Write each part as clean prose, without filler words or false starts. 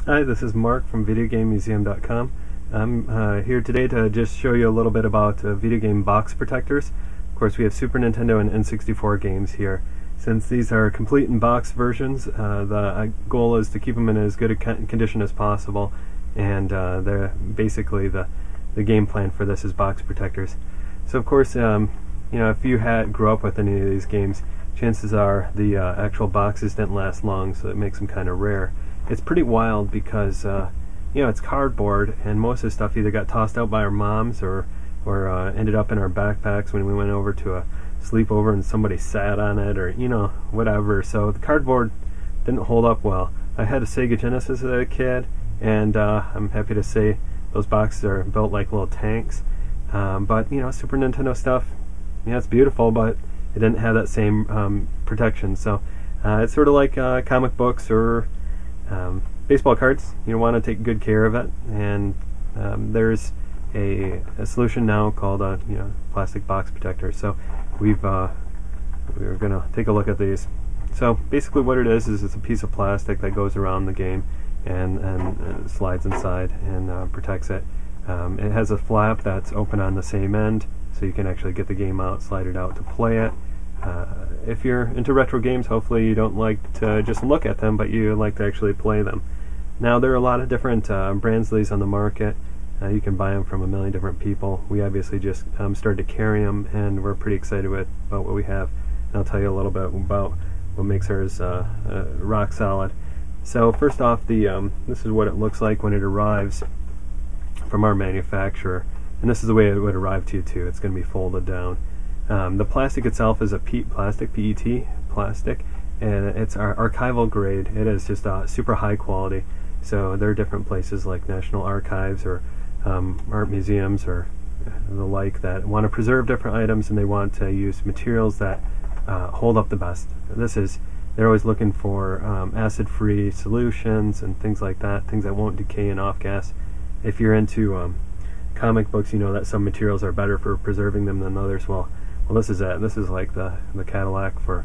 Hi, this is Mark from VideoGameMuseum.com. I'm here today to just show you a little bit about video game box protectors. Of course, we have Super Nintendo and N64 games here. Since these are complete in box versions, the goal is to keep them in as good a condition as possible, and basically the game plan for this is box protectors. So of course, if you grew up with any of these games, chances are the actual boxes didn't last long, so it makes them kind of rare. It's pretty wild because it's cardboard, and most of the stuff either got tossed out by our moms or ended up in our backpacks when we went over to a sleepover and somebody sat on it, or whatever. So the cardboard didn't hold up well. I had a Sega Genesis as a kid, and I'm happy to say those boxes are built like little tanks. But Super Nintendo stuff, it's beautiful, but it didn't have that same protection. So it's sort of like comic books or baseball cards. You want to take good care of it, and there's a solution now called plastic box protector. So we're going to take a look at these. So basically what it is it's a piece of plastic that goes around the game and slides inside and protects it. It has a flap that's open on the same end, so you can actually get the game out, slide it out to play it. If you're into retro games, hopefully you don't like to just look at them, but you like to actually play them. Now there are a lot of different brands of these on the market. You can buy them from a million different people. We obviously just started to carry them, and we're pretty excited about what we have. And I'll tell you a little bit about what makes ours rock solid. So first off, this is what it looks like when it arrives from our manufacturer, and this is the way it would arrive to you too. It's going to be folded down. The plastic itself is a PET plastic, and it's our archival grade. It is just super high quality. So there are different places like National Archives or art museums or the like that want to preserve different items, and they want to use materials that hold up the best. They're always looking for acid-free solutions and things like that, things that won't decay and off-gas. If you're into comic books, you know that some materials are better for preserving them than others. Well, this is it. This is like the Cadillac for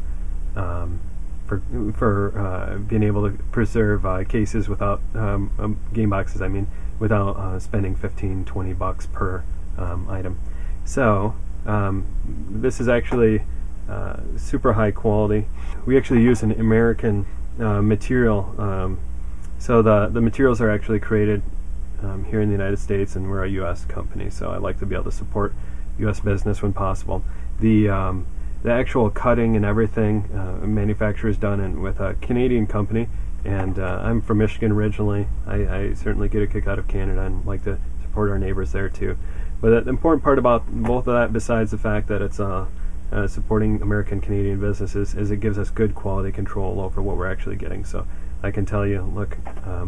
being able to preserve cases without game boxes. I mean, without spending $15-20 per item. So this is actually super high quality. We actually use an American material. So the materials are actually created here in the United States, and we're a U.S. company. So I like to be able to support U.S. business when possible. The actual cutting and everything manufacture is done with a Canadian company, and I'm from Michigan originally. I certainly get a kick out of Canada and like to support our neighbors there too. But the important part about both of that, besides the fact that it's supporting American Canadian businesses, is it gives us good quality control over what we're actually getting. So I can tell you, look,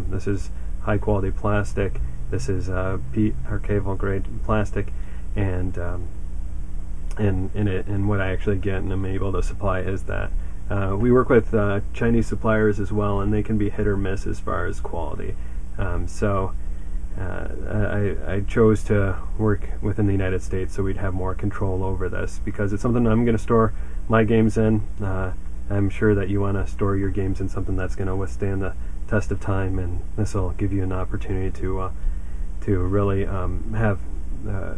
this is high quality plastic. This is PET archival grade plastic, and what I actually get and I'm able to supply is that. We work with Chinese suppliers as well, and they can be hit or miss as far as quality. So I chose to work within the United States so we'd have more control over this, because it's something I'm going to store my games in. I'm sure that you want to store your games in something that's going to withstand the test of time, and this will give you an opportunity to really have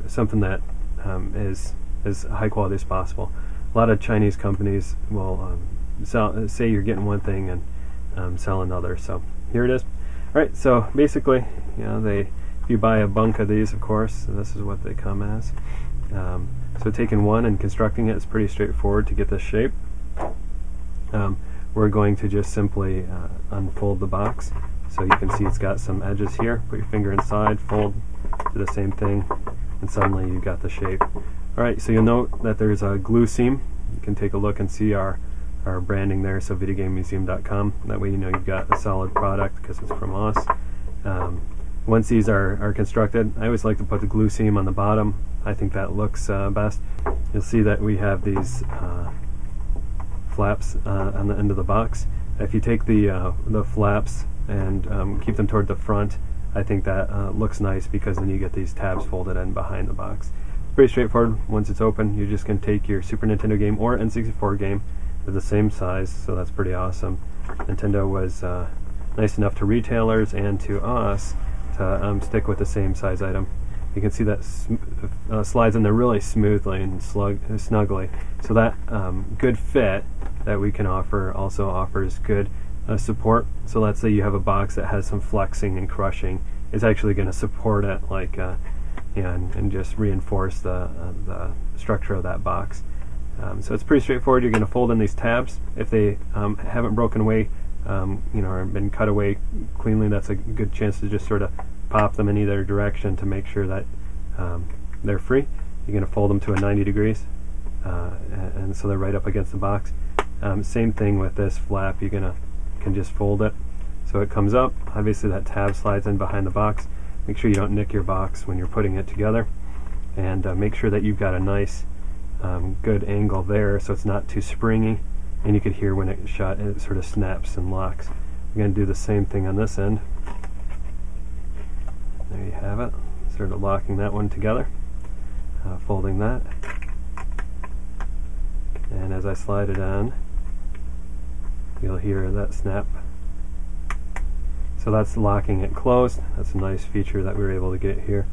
something that is as high quality as possible. A lot of Chinese companies will say you're getting one thing and sell another. So here it is. All right. So basically, if you buy a bunk of these, of course, this is what they come as. So taking one and constructing it is pretty straightforward to get this shape. We're going to just simply unfold the box. So you can see it's got some edges here. Put your finger inside, fold, do the same thing, and suddenly you've got the shape. Alright, so you'll note that there's a glue seam. You can take a look and see our branding there, so VideoGameMuseum.com. That way you know you've got a solid product because it's from us. Once these are constructed, I always like to put the glue seam on the bottom. I think that looks best. You'll see that we have these flaps on the end of the box. If you take the flaps and keep them toward the front, I think that looks nice, because then you get these tabs folded in behind the box. It's pretty straightforward. Once it's open, you're just going to take your Super Nintendo game or N64 game. They're the same size, so that's pretty awesome. Nintendo was nice enough to retailers and to us to stick with the same size item. You can see that slides in there really smoothly and snugly. So that good fit that we can offer also offers good support. So let's say you have a box that has some flexing and crushing. It's actually going to support it, like and just reinforce the structure of that box. So it's pretty straightforward. You're going to fold in these tabs. If they haven't broken away, or been cut away cleanly, that's a good chance to just sort of pop them in either direction to make sure that they're free. You're going to fold them to a 90 degrees, and so they're right up against the box. Same thing with this flap. You can just fold it so it comes up. Obviously that tab slides in behind the box. Make sure you don't nick your box when you're putting it together, and make sure that you've got a nice good angle there so it's not too springy, and you could hear when it sort of snaps and locks. We're going to do the same thing on this end. There you have it, sort of locking that one together, folding that, and as I slide it on, you'll hear that snap. So that's locking it closed. That's a nice feature that we were able to get here,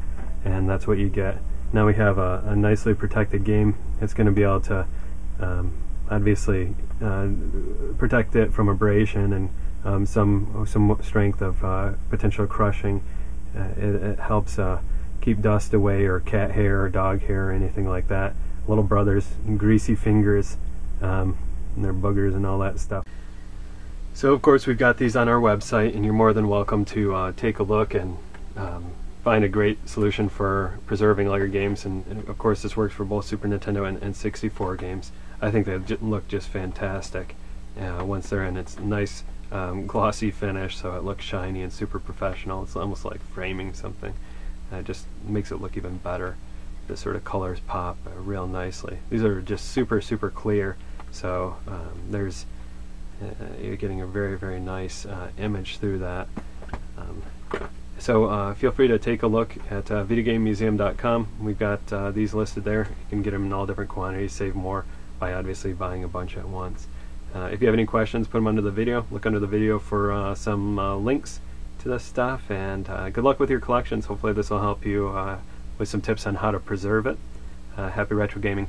and that's what you get. Now we have a nicely protected game. It's going to be able to obviously protect it from abrasion and some strength of potential crushing. It helps keep dust away, or cat hair or dog hair or anything like that. Little brothers, greasy fingers, and their boogers and all that stuff. So of course we've got these on our website, and you're more than welcome to take a look and find a great solution for preserving all your games. And of course this works for both Super Nintendo and N64 games. I think they look just fantastic once they're in its nice glossy finish, so it looks shiny and super professional. It's almost like framing something. It just makes it look even better. The sort of colors pop real nicely. These are just super clear, so you're getting a very nice image through that. So feel free to take a look at VideoGameMuseum.com. We've got these listed there. You can get them in all different quantities, save more by obviously buying a bunch at once. If you have any questions, put them under the video. Look under the video for some links to this stuff, and good luck with your collections. Hopefully this will help you with some tips on how to preserve it. Happy retro gaming.